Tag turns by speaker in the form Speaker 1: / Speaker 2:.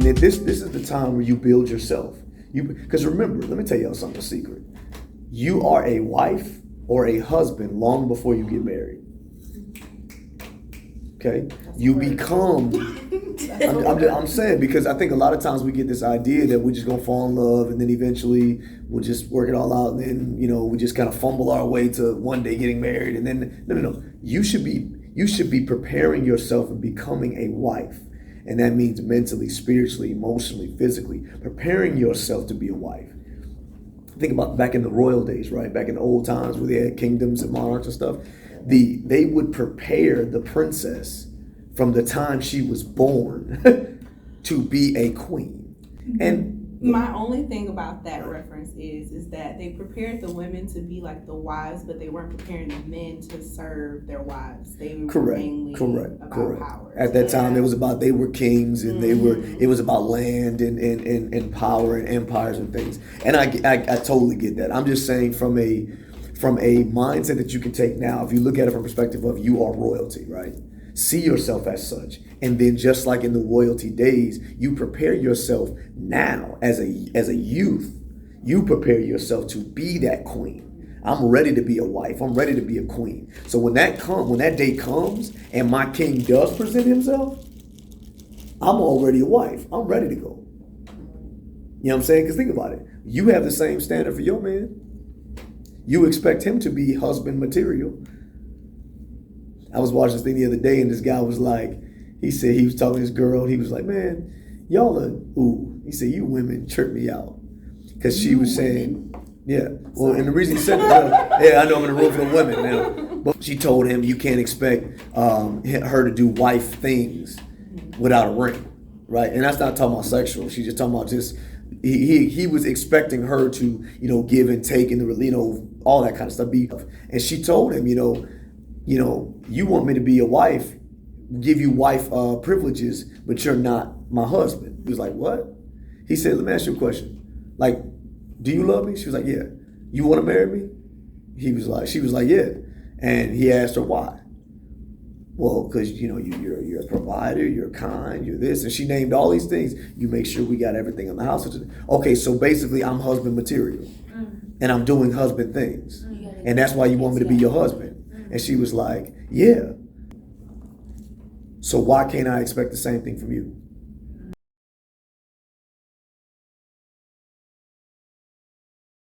Speaker 1: then this is the time where you build yourself. Because remember, let me tell y'all something, a secret. You are a wife or a husband long before you get married. Okay? You become, I'm saying, because I think a lot of times we get this idea that we're just going to fall in love and then eventually we'll just work it all out and then, we just kind of fumble our way to one day getting married. And then, no. You should be preparing yourself and becoming a wife. And that means mentally, spiritually, emotionally, physically, preparing yourself to be a wife. Think about back in the royal days, right? Back in the old times where they had kingdoms and monarchs and stuff. They would prepare the princess from the time she was born to be a queen. And
Speaker 2: my only thing about that reference is that they prepared the women to be like the wives, but they weren't preparing the men to serve their wives. They were mainly about power.
Speaker 1: At that time, it was about they were kings and it was about land and power and empires and things. And I totally get that. I'm just saying from a mindset that you can take now, if you look at it from a perspective of you are royalty, right? See yourself as such. And then just like in the royalty days, you prepare yourself now as a youth. You prepare yourself to be that queen. I'm ready to be a wife. I'm ready to be a queen. So when that day comes and my king does present himself, I'm already a wife. I'm ready to go. You know what I'm saying? Because think about it. You have the same standard for your man. You expect him to be husband material. I was watching this thing the other day and this guy was like, he said he was talking to this girl. He was like, man, y'all are, ooh. He said, you women trip me out. Because she was saying, yeah. Well, and the reason he said that, yeah, I know I'm in a room full of women now. But she told him you can't expect her to do wife things without a ring, right? And that's not talking about sexual. She's just talking about just, he was expecting her to, give and take and, all that kind of stuff. And she told him, you want me to be a wife, give you wife privileges, but you're not my husband. He was like, what? He said, let me ask you a question. Like, do you love me? She was like, yeah. You want to marry me? She was like, yeah. And he asked her why. Well, because, you're a provider, you're kind, you're this. And she named all these things. You make sure we got everything in the house. Okay, so basically I'm husband material. And I'm doing husband things. And that's why you want me to be your husband. And she was like, yeah. So why can't I expect the same thing from you?